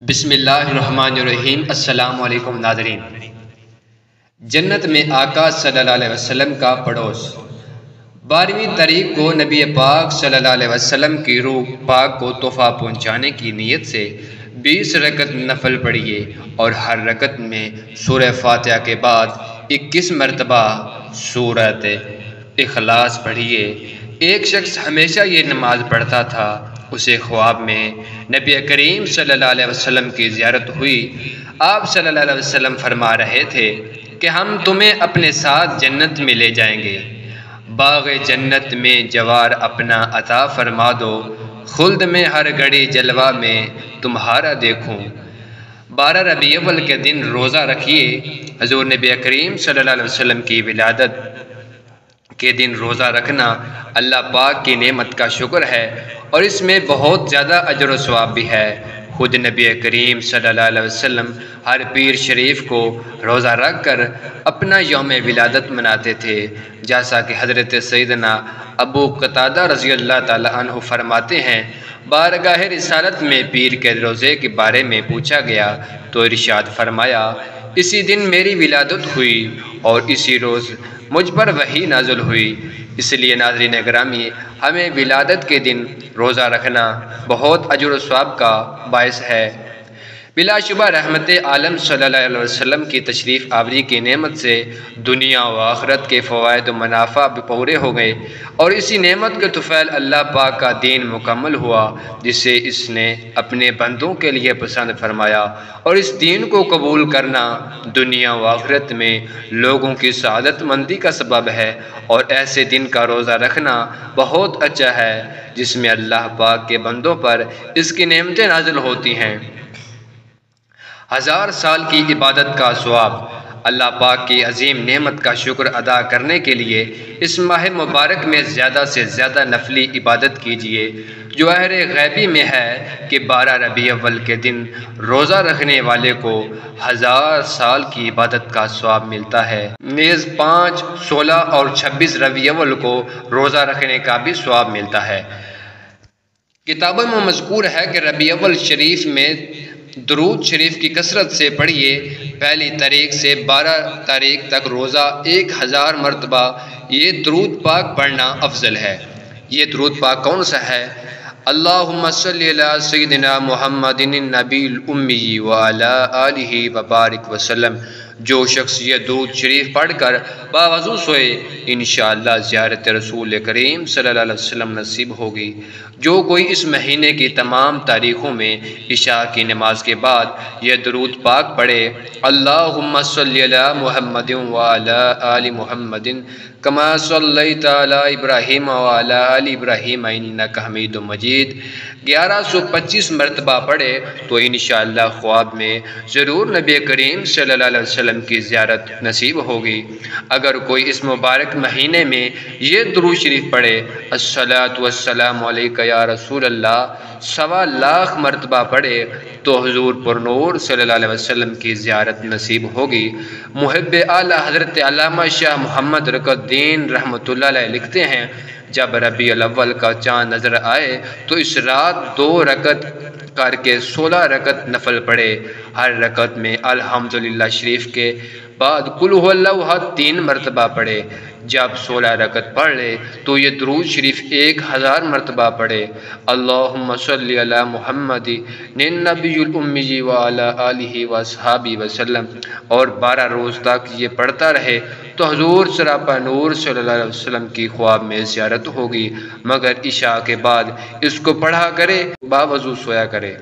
بسم اللہ الرحمن الرحیم۔ السلام علیکم ناظرین۔ جنت میں آقا صلی اللہ علیہ وسلم کا پڑوس۔ 12ویں تاریخ کو نبی پاک صلی اللہ علیہ وسلم کی روح پاک کو تحفہ پہنچانے کی نیت سے 20 رکعت نفل پڑھیے اور ہر رکعت میں سورہ فاتحہ کے بعد 21 مرتبہ سورۃ اخلاص پڑھیے۔ ایک شخص ہمیشہ یہ نماز پڑھتا تھا۔ اسے خواب میں نبی کریم صلی اللہ علیہ وسلم کی زیارت ہوئی۔ آپ صلی اللہ علیہ وسلم فرما رہے تھے کہ ہم تمہیں اپنے ساتھ جنت میں لے جائیں گے۔ باغ جنت میں جوار اپنا عطا فرما دو، خلد میں ہر گھڑی جلوہ میں تمہارا دیکھوں۔ 12 ربیع الاول کے دن روزہ رکھیے۔ حضور نبی کریم صلی اللہ علیہ وسلم کی ولادت کے دن روزہ رکھنا اللہ پاک کی نعمت کا شکر ہے اور اس میں بہت زیادہ اجر و ثواب بھی ہے۔ خود نبی کریم صلی اللہ علیہ وسلم ہر پیر شریف کو روزہ رکھ کر اپنا یوم ولادت مناتے تھے، جیسا کہ حضرت سیدنا ابو قتادہ رضی اللہ تعالیٰ عنہ فرماتے ہیں، بارگاہ رسالت میں پیر کے روزے کے بارے میں پوچھا گیا تو ارشاد فرمایا، اسی دن میری ولادت ہوئی اور اسی روز مجھ پر وحی نازل ہوئی۔ اس لیے ناظرین گرامی، ہمیں ولادت کے دن روزہ رکھنا بہت اجر و ثواب کا باعث ہے۔ بلا شبہ رحمت عالم صلی اللہ علیہ وسلم کی تشریف آوری کی نعمت سے دنیا و آخرت کے فوائد و منافع بھی پورے ہو گئے اور اسی نعمت کے طفیل اللہ پاک کا دین مکمل ہوا، جسے اس نے اپنے بندوں کے لیے پسند فرمایا، اور اس دین کو قبول کرنا دنیا و آخرت میں لوگوں کی سعادت مندی کا سبب ہے۔ اور ایسے دن کا روزہ رکھنا بہت اچھا ہے جس میں اللہ پاک کے بندوں پر اس کی نعمتیں نازل ہوتی ہیں۔ 1000 سال کی عبادت کا ثواب۔ اللہ پاک کی عظیم نعمت کا شکر ادا کرنے کے لیے اس ماہ مبارک میں زیادہ سے زیادہ نفلی عبادت کیجیے۔ جو اہر غیبی میں ہے کہ 12 ربیع الاول کے دن روزہ رکھنے والے کو 1000 سال کی عبادت کا ثواب ملتا ہے۔ نیز 5، 16 اور 26 ربیع الاول کو روزہ رکھنے کا بھی ثواب ملتا ہے۔ کتابوں میں مذکور ہے کہ ربیع الاول شریف میں درود شریف کی کثرت سے پڑھیے۔ پہلی تاریخ سے 12 تاریخ تک روزہ 1000 مرتبہ یہ درود پاک پڑھنا افضل ہے۔ یہ درود پاک کون سا ہے؟ اللہم صلی علی سیدنا محمد النبی الامی وعلی آلہ وبارک وسلم۔ جو شخص یہ درود شریف پڑھ کر باوضو سوئے، انشاءاللہ زیارت رسول کریم صلی اللہ علیہ وسلم نصیب ہوگی۔ جو کوئی اس مہینے کی تمام تاریخوں میں عشاء کی نماز کے بعد یہ درود پاک پڑھے، اللہم صلی علی محمد وعلی آل محمد کما صلیت علی ابراہیم وعلی آل ابراہیم انک حمید مجید 1125 مرتبہ پڑھے تو انشاءاللہ خواب میں ضرور نبی کریم صلی اللہ علیہ وسلم کی زیارت نصیب ہوگی۔ اگر کوئی اس مبارک مہینے میں یہ درود شریف پڑھے، الصلاۃ والسلام علیک یا رسول اللہ 1.25 لاکھ مرتبہ پڑھے تو حضور پر نور صلی اللہ علیہ وسلم کی زیارت نصیب ہوگی۔ محب اعلیٰ حضرت علامہ شاہ محمد رق الدین رحمۃ اللہ علیہ لکھتے ہیں، جب ربیع الاول کا چاند نظر آئے تو اس رات 2 رکعت کر کے 16 رکعت نفل پڑھے۔ ہر رکعت میں الحمدللہ شریف کے بعد قل هو اللہ احد 3 مرتبہ پڑھے۔ جب 16 رکعت پڑھ لے تو یہ درود شریف 1000 مرتبہ پڑھے، اللہم صلی علی محمد النبی الامی وعلی آلہ واصحابہ وسلم، اور 12 روز تک یہ پڑھتا رہے تو حضور سراپا نور صلی اللہ علیہ وسلم کی خواب میں زیارت ہوگی، مگر عشاء کے بعد اس کو پڑھا کرے، باوضو سویا کرے۔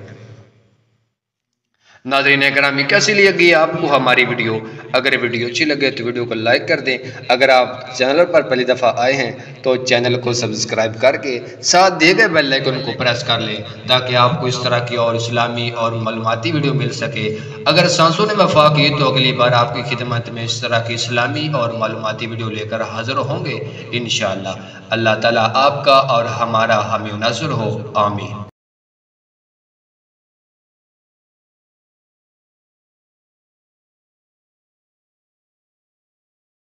ناظرین اکرامی، کیسی لگی آپ کو ہماری ویڈیو؟ اگر ویڈیو اچھی لگے تو ویڈیو کو لائک کر دیں۔ اگر آپ چینل پر پہلی دفعہ آئے ہیں تو چینل کو سبسکرائب کر کے ساتھ دیے گئے بیل آئیکن کو پریس کر لیں تاکہ آپ کو اس طرح کی اور اسلامی اور معلوماتی ویڈیو مل سکے۔ اگر سانسوں نے وفا کی تو اگلی بار آپ کی خدمت میں اس طرح کی اسلامی اور معلوماتی ویڈیو لے کر حاضر ہوں گے انشاءاللہ۔ اللہ تعالیٰ آپ کا اور ہمارا حامی و ناصر ہو، آمین۔